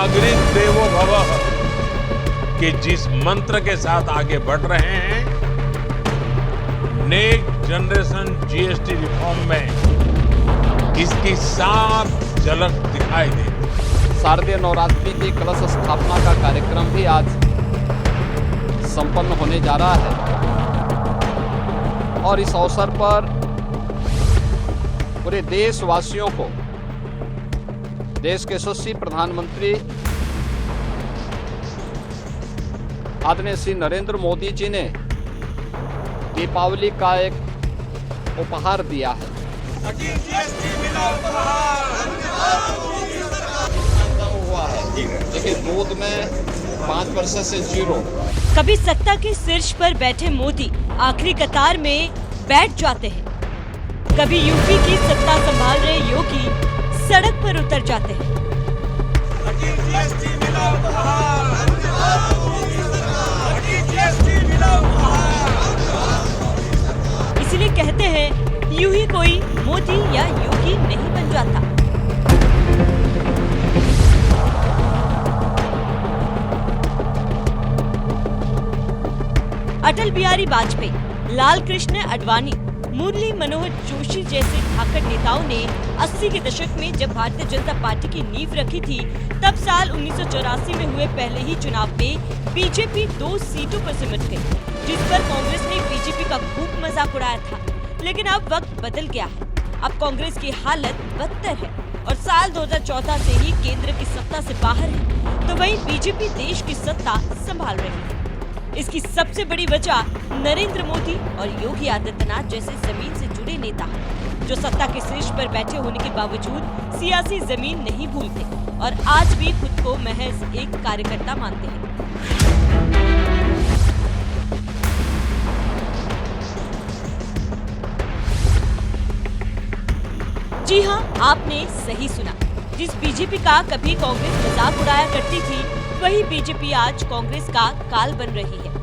जागृत देवो भवः के जिस मंत्र के साथ आगे बढ़ रहे हैं, नेक्स्ट जनरेशन जीएसटी रिफॉर्म में इसकी साफ झलक दिखाई देती। शारदीय नवरात्रि की कलश स्थापना का कार्यक्रम भी आज संपन्न होने जा रहा है और इस अवसर पर पूरे देशवासियों को देश के यशस्वी प्रधानमंत्री आदरणीय श्री नरेंद्र मोदी जी ने दीपावली का एक उपहार दिया है। हुआ है, लेकिन दूध में 5% से 0। कभी सत्ता के शीर्ष पर बैठे मोदी आखिरी कतार में बैठ जाते हैं, कभी यूपी की सत्ता संभाल रहे योगी सड़क पर उतर जाते हैं। इसलिए कहते हैं यूं ही कोई मोदी या योगी नहीं बन जाता। अटल बिहारी वाजपेयी, लाल कृष्ण आडवाणी, मुरली मनोहर जोशी जैसे धाकड़ नेताओं ने 80 के दशक में जब भारतीय जनता पार्टी की नींव रखी थी, तब साल 1984 में हुए पहले ही चुनाव में बीजेपी 2 सीटों पर सिमट गई, जिस पर कांग्रेस ने बीजेपी का खूब मजाक उड़ाया था। लेकिन अब वक्त बदल गया है, अब कांग्रेस की हालत बदतर है और साल 2014 से ही केंद्र की सत्ता से बाहर है, तो वहीं बीजेपी देश की सत्ता संभाल रही है। इसकी सबसे बड़ी वजह नरेंद्र मोदी और योगी आदित्यनाथ जैसे जमीन से जुड़े नेता हैं, जो सत्ता के शीर्ष पर बैठे होने के बावजूद सियासी जमीन नहीं भूलते और आज भी खुद को महज एक कार्यकर्ता मानते हैं। जी हाँ, आपने सही सुना। जिस बीजेपी का कभी कांग्रेस मजाक उड़ाया करती थी, वही बीजेपी आज कांग्रेस का काल बन रही है।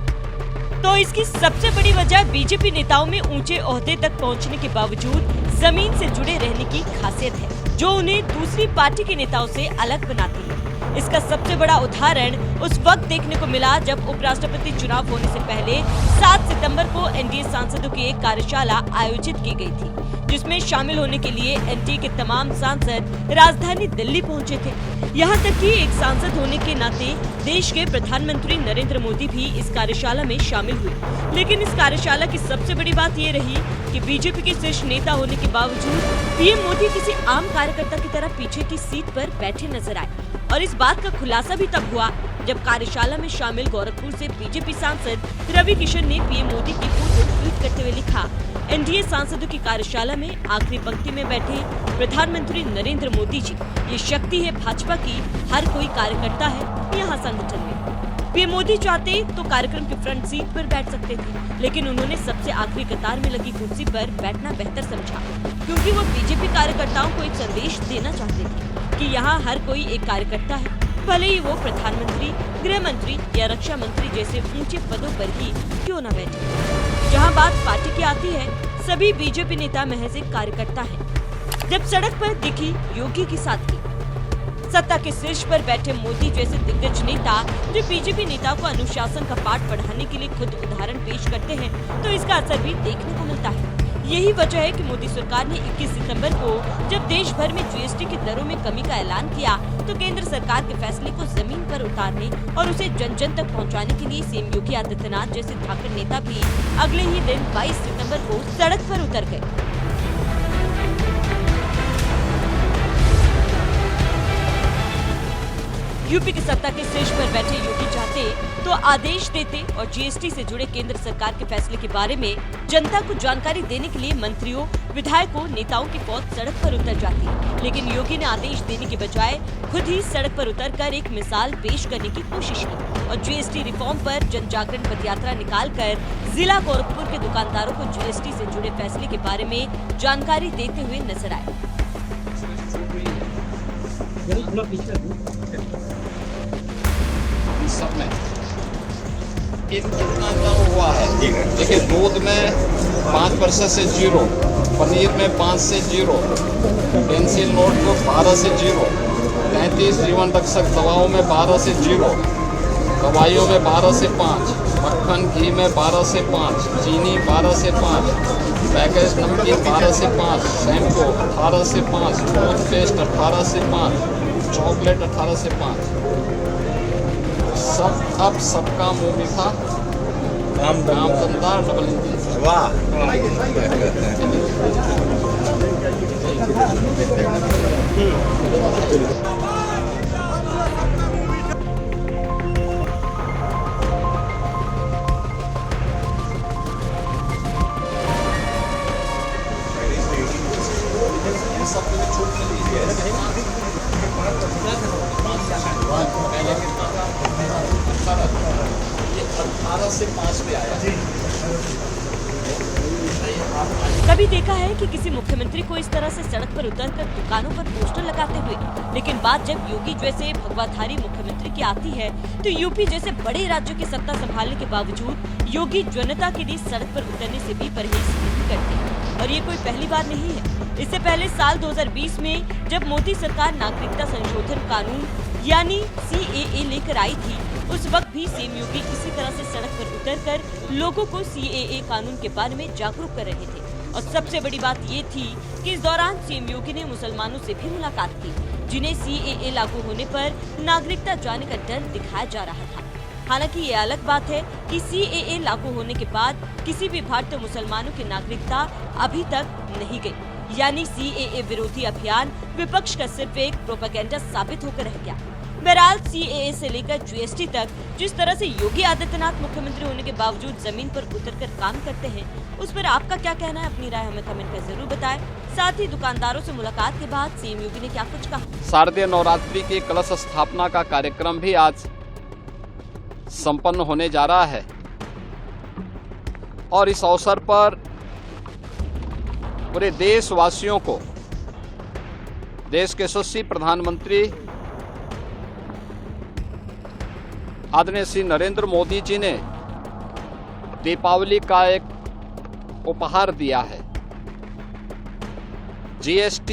तो इसकी सबसे बड़ी वजह बीजेपी नेताओं में ऊंचे ओहदे तक पहुंचने के बावजूद जमीन से जुड़े रहने की खासियत है, जो उन्हें दूसरी पार्टी के नेताओं से अलग बनाती है। इसका सबसे बड़ा उदाहरण उस वक्त देखने को मिला जब उपराष्ट्रपति चुनाव होने से पहले 7 सितंबर को एनडीए सांसदों की एक कार्यशाला आयोजित की गई थी, जिसमें शामिल होने के लिए एनडीए के तमाम सांसद राजधानी दिल्ली पहुंचे थे। यहां तक कि एक सांसद होने के नाते देश के प्रधानमंत्री नरेंद्र मोदी भी इस कार्यशाला में शामिल हुए। लेकिन इस कार्यशाला की सबसे बड़ी बात ये रही कि बीजेपी के शीर्ष नेता होने के बावजूद पीएम मोदी किसी आम कार्यकर्ता की तरह पीछे की सीट पर बैठे नजर आए। और इस बात का खुलासा भी तब हुआ जब कार्यशाला में शामिल गोरखपुर से बीजेपी सांसद रवि किशन ने पीएम मोदी की फोटो ट्वीट करते हुए लिखा, एनडीए सांसदों की कार्यशाला में आखिरी पंक्ति में बैठे प्रधानमंत्री नरेंद्र मोदी जी, ये शक्ति है भाजपा की, हर कोई कार्यकर्ता है यहाँ संगठन में। पीएम मोदी चाहते तो कार्यक्रम की फ्रंट सीट पर बैठ सकते थे, लेकिन उन्होंने सबसे आखिरी कतार में लगी कुर्सी पर बैठना बेहतर समझा, क्योंकि वो बीजेपी कार्यकर्ताओं को एक संदेश देना चाहते थे कि यहाँ हर कोई एक कार्यकर्ता है, भले ही वो प्रधानमंत्री, गृह मंत्री या रक्षा मंत्री जैसे ऊंचे पदों पर ही क्यों न बैठे। जहाँ बात पार्टी की आती है, सभी बीजेपी नेता महज एक कार्यकर्ता हैं। जब सड़क पर दिखी योगी की साथी, सत्ता के शीर्ष पर बैठे मोदी जैसे दिग्गज नेता जो बीजेपी नेताओं को अनुशासन का पाठ पढ़ाने के लिए खुद उदाहरण पेश करते हैं, तो इसका असर भी देखने को मिलता है। यही वजह है कि मोदी सरकार ने 21 सितंबर को जब देश भर में जीएसटी की दरों में कमी का ऐलान किया, तो केंद्र सरकार के फैसले को जमीन पर उतारने और उसे जन जन तक पहुंचाने के लिए सीएम योगी आदित्यनाथ जैसे धाकड़ नेता भी अगले ही दिन 22 सितंबर को सड़क पर उतर गए। यूपी की सत्ता के शीर्ष पर बैठे योगी चाहते तो आदेश देते और जीएसटी से जुड़े केंद्र सरकार के फैसले के बारे में जनता को जानकारी देने के लिए मंत्रियों, विधायकों, नेताओं की फौज सड़क पर उतर जाती। लेकिन योगी ने आदेश देने के बजाय खुद ही सड़क पर उतरकर एक मिसाल पेश करने की कोशिश की और जीएसटी रिफॉर्म पर जन जागरण पदयात्रा निकालकर जिला गोरखपुर के दुकानदारों को जीएसटी से जुड़े फैसले के बारे में जानकारी देते हुए नजर आए। सब में कितना कम हुआ है, देखिए दूध में 5% से 0, पनीर में 5 से 0, पेंसिल नोट को 12 से 0, 33 जीवन रक्षक दवाओं में 12 से 0, दवाइयों में 12 से 5, मक्खन घी में 12 से 5, चीनी 12 से 5, पैकेज नमकीन 12 से 5, शैम्पू 18 से 5, टूथपेस्ट 18 से 5, चॉकलेट 18 से 5। सब अब सबका मुंह मीठा, काम धंधा डबल इंजन। वाह। ये 18 से 5 पे आया। कभी देखा है कि किसी मुख्यमंत्री को इस तरह से सड़क पर उतरकर दुकानों पर पोस्टर लगाते हुए? लेकिन बात जब योगी जैसे भगवाधारी मुख्यमंत्री की आती है तो यूपी जैसे बड़े राज्यों की सत्ता संभालने के बावजूद योगी जनता के लिए सड़क पर उतरने से भी परहेज नहीं करते। और ये कोई पहली बार नहीं है। इससे पहले साल 2020 में जब मोदी सरकार नागरिकता संशोधन कानून यानी CAA लेकर आई थी, उस वक्त भी सीएम योगी इसी तरह से सड़क पर उतरकर लोगों को CAA कानून के बारे में जागरूक कर रहे थे। और सबसे बड़ी बात ये थी कि इस दौरान सीएम योगी ने मुसलमानों से भी मुलाकात की, जिन्हें CAA लागू होने पर नागरिकता जाने का डर दिखाया जा रहा था। हालांकि ये अलग बात है कि CAA लागू होने के बाद किसी भी भारतीय मुसलमानों की नागरिकता अभी तक नहीं गई, यानी CAA विरोधी अभियान विपक्ष का सिर्फ एक प्रोपेगेंडा साबित होकर रह गया। बहरहाल CAA से लेकर GST तक जिस तरह से योगी आदित्यनाथ मुख्यमंत्री होने के बावजूद जमीन पर उतरकर काम करते हैं, उस पर आपका क्या कहना है? अपनी राय हमें कमेंट कर जरूर बताएं। साथ ही दुकानदारों से मुलाकात के बाद सीएम योगी ने क्या कुछ कहा? शारदीय नवरात्रि के कलश स्थापना का कार्यक्रम भी आज संपन्न होने जा रहा है और इस अवसर पर पूरे देशवासियों को देश के यशस्वी प्रधानमंत्री आदरणीय श्री नरेंद्र मोदी जी ने दीपावली का एक उपहार दिया है। GST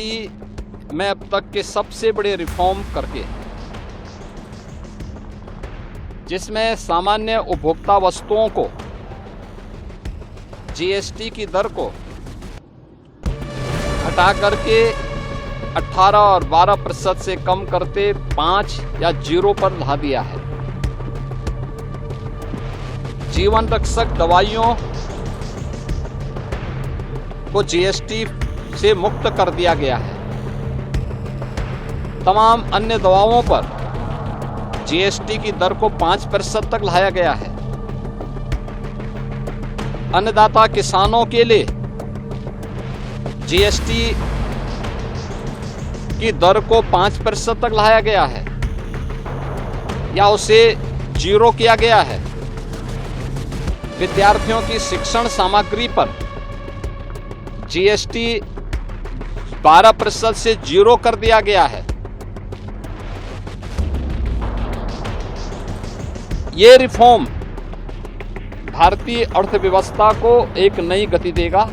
में अब तक के सबसे बड़े रिफॉर्म करके, जिसमें सामान्य उपभोक्ता वस्तुओं को GST की दर को घटा करके 18 और 12% से कम करते 5 या 0 पर ला दिया है। जीवन रक्षक दवाइयों को GST से मुक्त कर दिया गया है। तमाम अन्य दवाओं पर GST की दर को 5% तक लाया गया है। अन्नदाता किसानों के लिए GST की दर को 5% तक लाया गया है या उसे 0 किया गया है। विद्यार्थियों की शिक्षण सामग्री पर GST 12% से 0 कर दिया गया है। ये रिफॉर्म भारतीय अर्थव्यवस्था को एक नई गति देगा।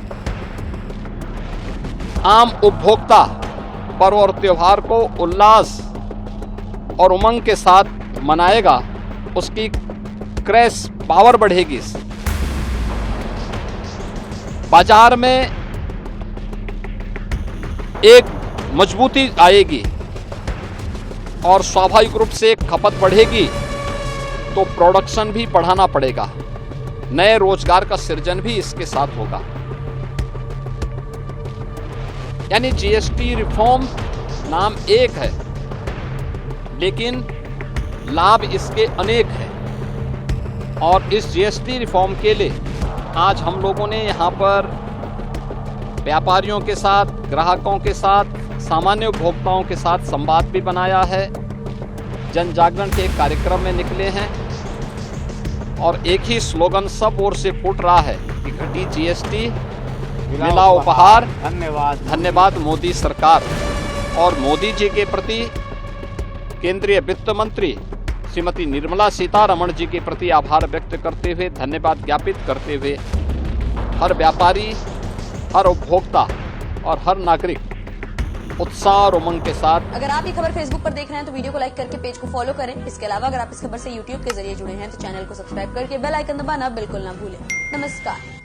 आम उपभोक्ता पर्व और त्योहार को उल्लास और उमंग के साथ मनाएगा, उसकी क्रय पावर बढ़ेगी। बाजार में एक मजबूती आएगी और स्वाभाविक रूप से खपत बढ़ेगी तो प्रोडक्शन भी बढ़ाना पड़ेगा। नए रोजगार का सृजन भी इसके साथ होगा। यानी GST रिफॉर्म नाम एक है, लेकिन लाभ इसके अनेक हैं। और इस GST रिफॉर्म के लिए आज हम लोगों ने यहाँ पर व्यापारियों के साथ, ग्राहकों के साथ, सामान्य उपभोक्ताओं के साथ संवाद भी बनाया है। जन जागरण के एक कार्यक्रम में निकले हैं और एक ही स्लोगन सब ओर से फूट रहा है कि घटी GST, मिला उपहार, धन्यवाद धन्यवाद मोदी सरकार। और मोदी जी के प्रति केंद्रीय वित्त मंत्री श्रीमती निर्मला सीतारमण जी के प्रति आभार व्यक्त करते हुए, धन्यवाद ज्ञापित करते हुए हर व्यापारी, हर उपभोक्ता और हर नागरिक उत्साह और उमंग के साथ। अगर आप ये खबर फेसबुक पर देख रहे हैं तो वीडियो को लाइक करके पेज को फॉलो करें। इसके अलावा अगर आप इस खबर से यूट्यूब के जरिए जुड़े हैं तो चैनल को सब्सक्राइब करके बेल आइकन दबाना बिल्कुल ना भूलें। नमस्कार।